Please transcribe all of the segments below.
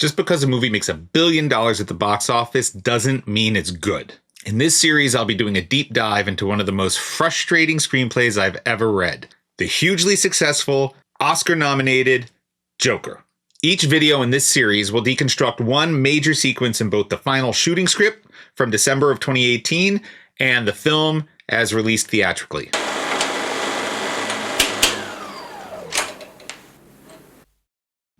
Just because a movie makes $1 billion at the box office doesn't mean it's good. In this series, I'll be doing a deep dive into one of the most frustrating screenplays I've ever read. The hugely successful, Oscar-nominated Joker. Each video in this series will deconstruct one major sequence in both the final shooting script from December of 2018 and the film as released theatrically.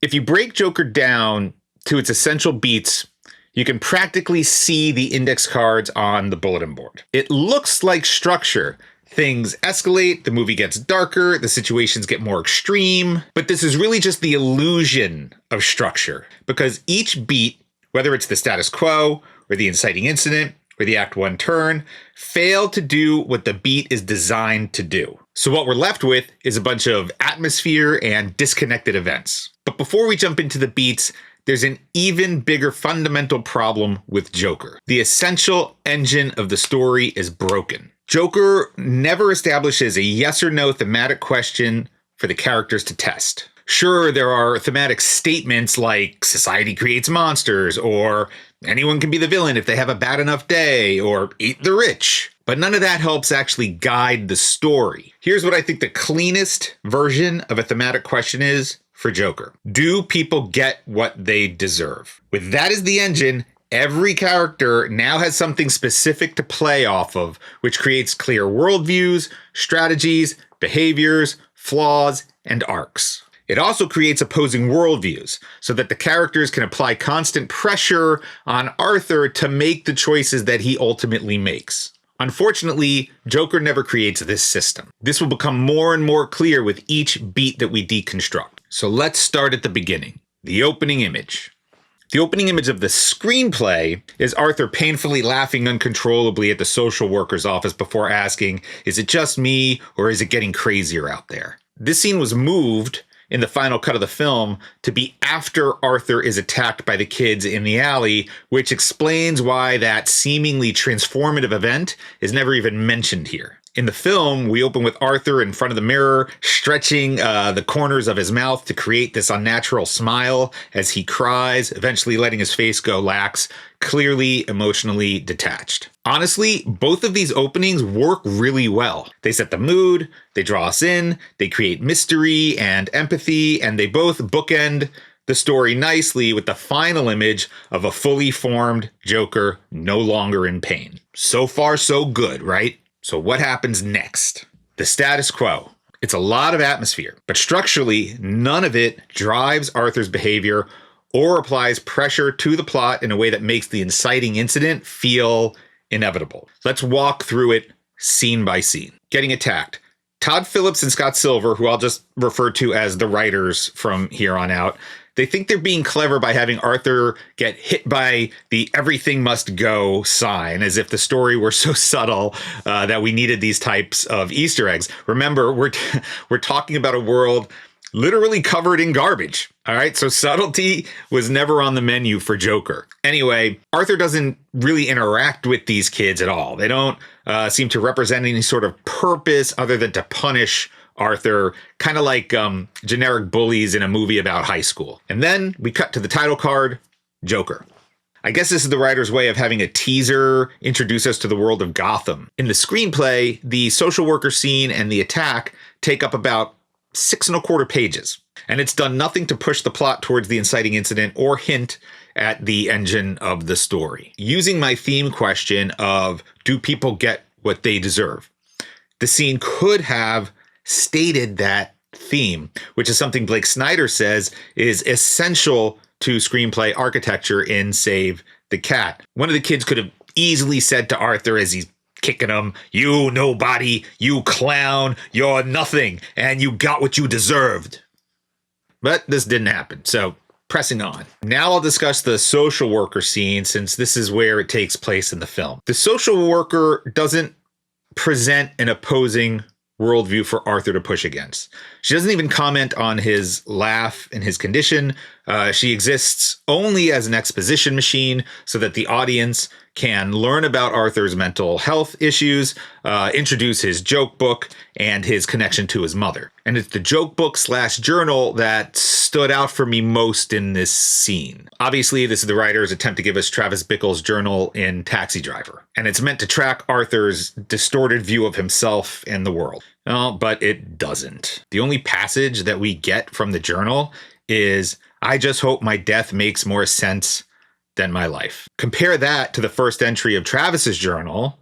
If you break Joker down to its essential beats, you can practically see the index cards on the bulletin board. It looks like structure. Things escalate, the movie gets darker, the situations get more extreme, but this is really just the illusion of structure, because each beat, whether it's the status quo or the inciting incident or the Act 1 turn, fail to do what the beat is designed to do. So what we're left with is a bunch of atmosphere and disconnected events. But before we jump into the beats, there's an even bigger fundamental problem with Joker. The essential engine of the story is broken. Joker never establishes a yes or no thematic question for the characters to test. Sure, there are thematic statements like society creates monsters, or anyone can be the villain if they have a bad enough day, or eat the rich. But none of that helps actually guide the story. Here's what I think the cleanest version of a thematic question is for Joker. Do people get what they deserve? With that as the engine, every character now has something specific to play off of, which creates clear worldviews, strategies, behaviors, flaws, and arcs. It also creates opposing worldviews so that the characters can apply constant pressure on Arthur to make the choices that he ultimately makes. Unfortunately, Joker never creates this system. This will become more and more clear with each beat that we deconstruct. So let's start at the beginning. The opening image. The opening image of the screenplay is Arthur painfully laughing uncontrollably at the social worker's office before asking, is it just me or is it getting crazier out there? This scene was moved in the final cut of the film to be after Arthur is attacked by the kids in the alley, which explains why that seemingly transformative event is never even mentioned here. In the film, we open with Arthur in front of the mirror, stretching the corners of his mouth to create this unnatural smile as he cries, eventually letting his face go lax, clearly emotionally detached. Honestly, both of these openings work really well. They set the mood, they draw us in, they create mystery and empathy, and they both bookend the story nicely with the final image of a fully formed Joker no longer in pain. So far, so good, right? So what happens next? The status quo. It's a lot of atmosphere, but structurally, none of it drives Arthur's behavior or applies pressure to the plot in a way that makes the inciting incident feel inevitable. Let's walk through it scene by scene. Getting attacked. Todd Phillips and Scott Silver, who I'll just refer to as the writers from here on out, they think they're being clever by having Arthur get hit by the everything must go sign, as if the story were so subtle that we needed these types of Easter eggs. Remember, we're talking about a world literally covered in garbage. All right, so subtlety was never on the menu for Joker. Anyway, Arthur doesn't really interact with these kids at all. They don't seem to represent any sort of purpose other than to punish Arthur, kind of like generic bullies in a movie about high school. And then we cut to the title card, Joker. I guess this is the writer's way of having a teaser introduce us to the world of Gotham. In the screenplay, the social worker scene and the attack take up about 6¼ pages. And it's done nothing to push the plot towards the inciting incident or hint at the engine of the story. Using my theme question of, do people get what they deserve? The scene could have stated that theme, which is something Blake Snyder says is essential to screenplay architecture in Save the Cat. One of the kids could have easily said to Arthur as he's kicking him, "You nobody, you clown, you're nothing, and you got what you deserved." But this didn't happen, so pressing on. Now I'll discuss the social worker scene, since this is where it takes place in the film. The social worker doesn't present an opposing worldview for Arthur to push against. She doesn't even comment on his laugh and his condition, She exists only as an exposition machine so that the audience can learn about Arthur's mental health issues, introduce his joke book, and his connection to his mother. And it's the joke book / journal that stood out for me most in this scene. Obviously, this is the writer's attempt to give us Travis Bickle's journal in Taxi Driver. And it's meant to track Arthur's distorted view of himself and the world. No, but it doesn't. The only passage that we get from the journal is, "I just hope my death makes more sense than my life." Compare that to the first entry of Travis's journal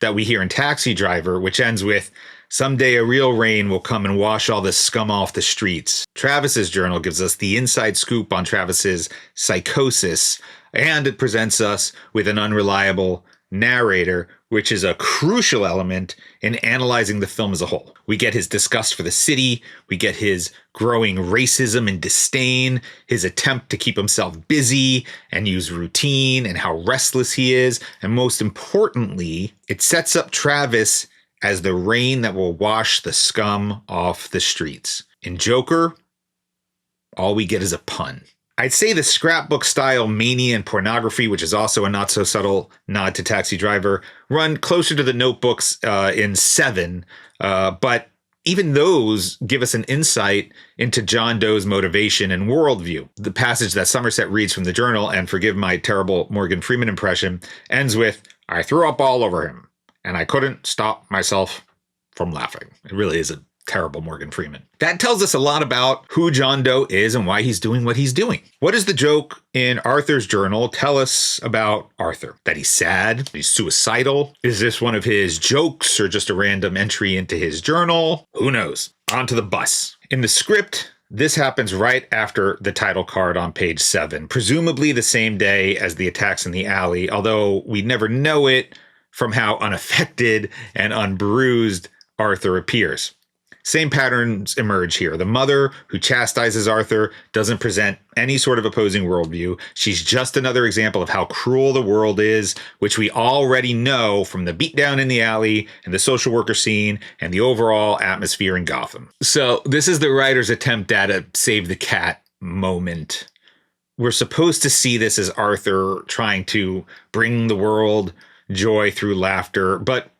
that we hear in Taxi Driver, which ends with, "Someday a real rain will come and wash all this scum off the streets." Travis's journal gives us the inside scoop on Travis's psychosis, and it presents us with an unreliable narrator, which is a crucial element in analyzing the film as a whole. We get his disgust for the city, we get his growing racism and disdain, his attempt to keep himself busy and use routine, and how restless he is, and most importantly, it sets up Travis as the rain that will wash the scum off the streets. In Joker, all we get is a pun. I'd say the scrapbook style mania and pornography, which is also a not so subtle nod to Taxi Driver, run closer to the notebooks in Seven, but even those give us an insight into John Doe's motivation and worldview. The passage that Somerset reads from the journal, and forgive my terrible Morgan Freeman impression, ends with, "I threw up all over him, and I couldn't stop myself from laughing." It really is a terrible Morgan Freeman. That tells us a lot about who John Doe is and why he's doing what he's doing. What does the joke in Arthur's journal tell us about Arthur? That he's sad? He's suicidal? Is this one of his jokes or just a random entry into his journal? Who knows? On to the bus. In the script, this happens right after the title card on page 7, presumably the same day as the attacks in the alley, although we never know it from how unaffected and unbruised Arthur appears. Same patterns emerge here. The mother who chastises Arthur doesn't present any sort of opposing worldview. She's just another example of how cruel the world is, which we already know from the beatdown in the alley and the social worker scene and the overall atmosphere in Gotham. So this is the writer's attempt at a save the cat moment. We're supposed to see this as Arthur trying to bring the world joy through laughter, but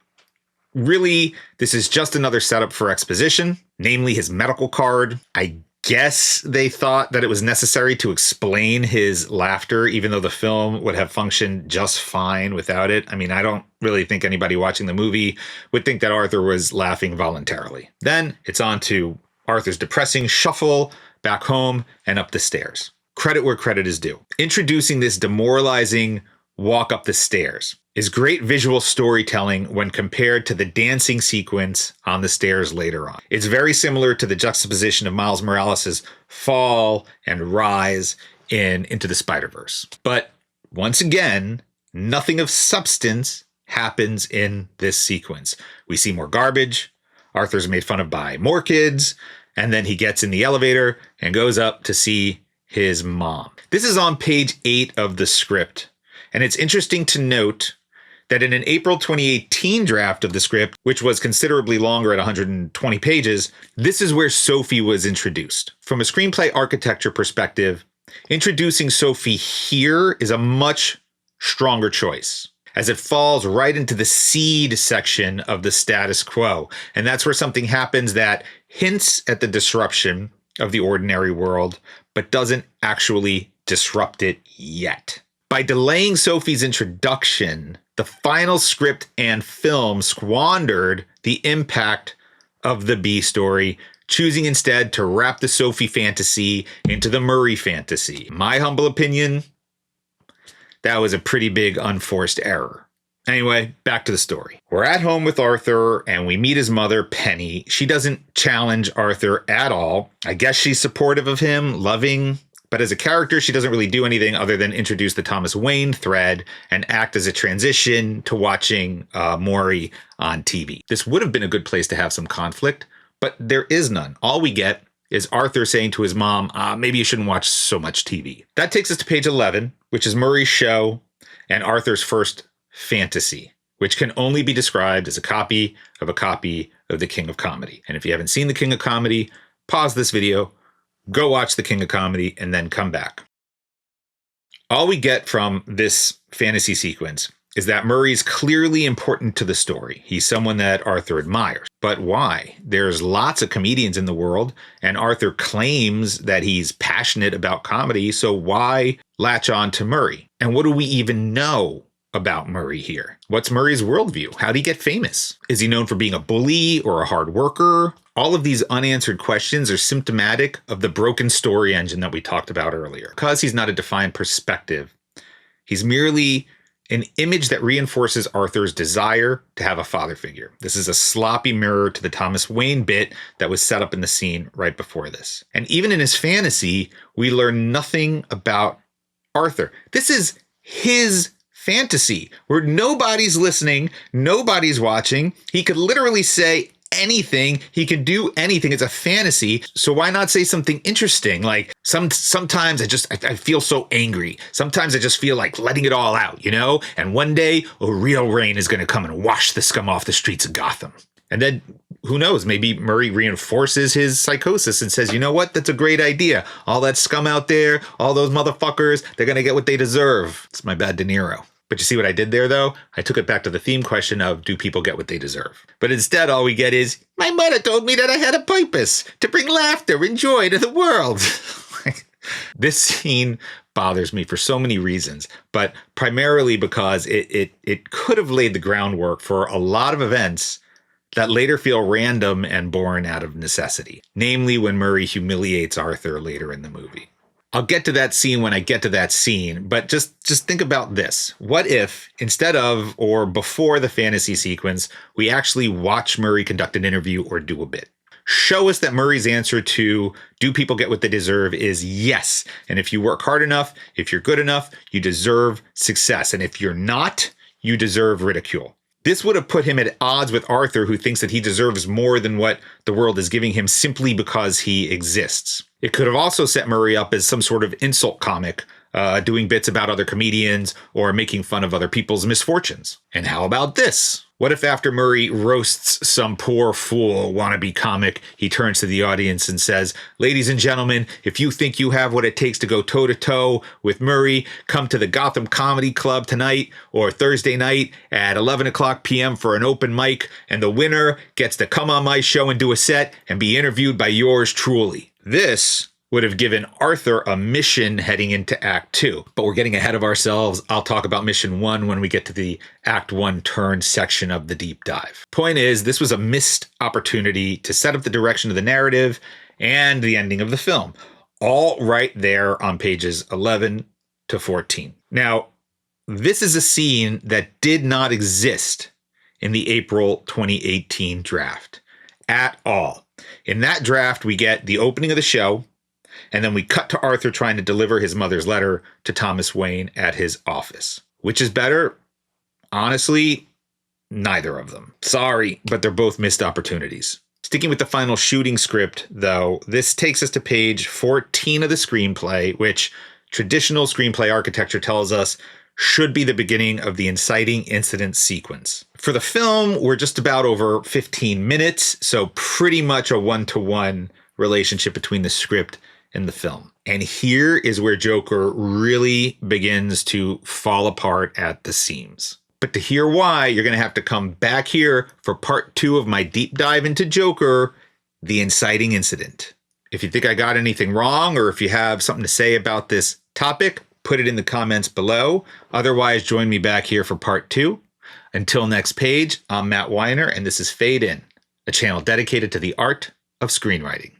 really, this is just another setup for exposition, namely his medical card. I guess they thought that it was necessary to explain his laughter, even though the film would have functioned just fine without it. I mean, I don't really think anybody watching the movie would think that Arthur was laughing voluntarily. Then it's on to Arthur's depressing shuffle back home and up the stairs. Credit where credit is due. Introducing this demoralizing walk up the stairs is great visual storytelling when compared to the dancing sequence on the stairs later on. It's very similar to the juxtaposition of Miles Morales' fall and rise in Into the Spider-Verse. But once again, nothing of substance happens in this sequence. We see more garbage. Arthur's made fun of by more kids. And then he gets in the elevator and goes up to see his mom. This is on page 8 of the script. And it's interesting to note that in an April 2018 draft of the script, which was considerably longer at 120 pages, this is where Sophie was introduced. From a screenplay architecture perspective, introducing Sophie here is a much stronger choice, as it falls right into the seed section of the status quo. And that's where something happens that hints at the disruption of the ordinary world, but doesn't actually disrupt it yet. By delaying Sophie's introduction, the final script and film squandered the impact of the B story, choosing instead to wrap the Sophie fantasy into the Murray fantasy. My humble opinion, that was a pretty big unforced error. Anyway, back to the story. We're at home with Arthur and we meet his mother, Penny. She doesn't challenge Arthur at all. I guess she's supportive of him, loving. But as a character, she doesn't really do anything other than introduce the Thomas Wayne thread and act as a transition to watching Maury on TV. This would have been a good place to have some conflict, but there is none. All we get is Arthur saying to his mom, maybe you shouldn't watch so much TV. That takes us to page 11, which is Murray's show and Arthur's first fantasy, which can only be described as a copy of The King of Comedy. And if you haven't seen The King of Comedy, pause this video, go watch The King of Comedy, and then come back. All we get from this fantasy sequence is that Murray's clearly important to the story. He's someone that Arthur admires. But why? There's lots of comedians in the world, and Arthur claims that he's passionate about comedy, so why latch on to Murray? And what do we even know about Murray here? What's Murray's worldview? How'd he get famous? Is he known for being a bully or a hard worker? All of these unanswered questions are symptomatic of the broken story engine that we talked about earlier. Because he's not a defined perspective, he's merely an image that reinforces Arthur's desire to have a father figure. This is a sloppy mirror to the Thomas Wayne bit that was set up in the scene right before this. And even in his fantasy, we learn nothing about Arthur. This is his fantasy where nobody's listening, nobody's watching. He could literally say anything. He can do anything. It's a fantasy. So why not say something interesting? Like sometimes I feel so angry. Sometimes I just feel like letting it all out, you know? And one day a real rain is going to come and wash the scum off the streets of Gotham. And then who knows? Maybe Murray reinforces his psychosis and says, you know what? That's a great idea. All that scum out there, all those motherfuckers, they're going to get what they deserve. It's my bad De Niro. But you see what I did there, though? I took it back to the theme question of, do people get what they deserve? But instead, all we get is, my mother told me that I had a purpose, to bring laughter and joy to the world. This scene bothers me for so many reasons, but primarily because it could have laid the groundwork for a lot of events that later feel random and born out of necessity. Namely, when Murray humiliates Arthur later in the movie. I'll get to that scene when I get to that scene, but just think about this. What if, instead of or before the fantasy sequence, we actually watch Murray conduct an interview or do a bit? Show us that Murray's answer to, do people get what they deserve, is yes. And if you work hard enough, if you're good enough, you deserve success. And if you're not, you deserve ridicule. This would have put him at odds with Arthur, who thinks that he deserves more than what the world is giving him simply because he exists. It could have also set Murray up as some sort of insult comic, doing bits about other comedians or making fun of other people's misfortunes. And how about this? What if after Murray roasts some poor fool wannabe comic, he turns to the audience and says, ladies and gentlemen, if you think you have what it takes to go toe-to-toe with Murray, come to the Gotham Comedy Club tonight or Thursday night at 11 o'clock p.m. for an open mic, and the winner gets to come on my show and do a set and be interviewed by yours truly. This would have given Arthur a mission heading into Act 2. But we're getting ahead of ourselves. I'll talk about Mission 1 when we get to the Act 1 turn section of the deep dive. Point is, this was a missed opportunity to set up the direction of the narrative and the ending of the film. All right there on pages 11 to 14. Now, this is a scene that did not exist in the April 2018 draft at all. In that draft, we get the opening of the show, and then we cut to Arthur trying to deliver his mother's letter to Thomas Wayne at his office. Which is better? Honestly, neither of them. Sorry, but they're both missed opportunities. Sticking with the final shooting script, though, this takes us to page 14 of the screenplay, which traditional screenplay architecture tells us should be the beginning of the inciting incident sequence. For the film, we're just about over 15 minutes, so pretty much a one-to-one relationship between the script and the film. And here is where Joker really begins to fall apart at the seams. But to hear why, you're going to have to come back here for part 2 of my deep dive into Joker, the inciting incident. If you think I got anything wrong, or if you have something to say about this topic, put it in the comments below. Otherwise, join me back here for part 2. Until next page, I'm Matt Weiner, and this is Fade In, a channel dedicated to the art of screenwriting.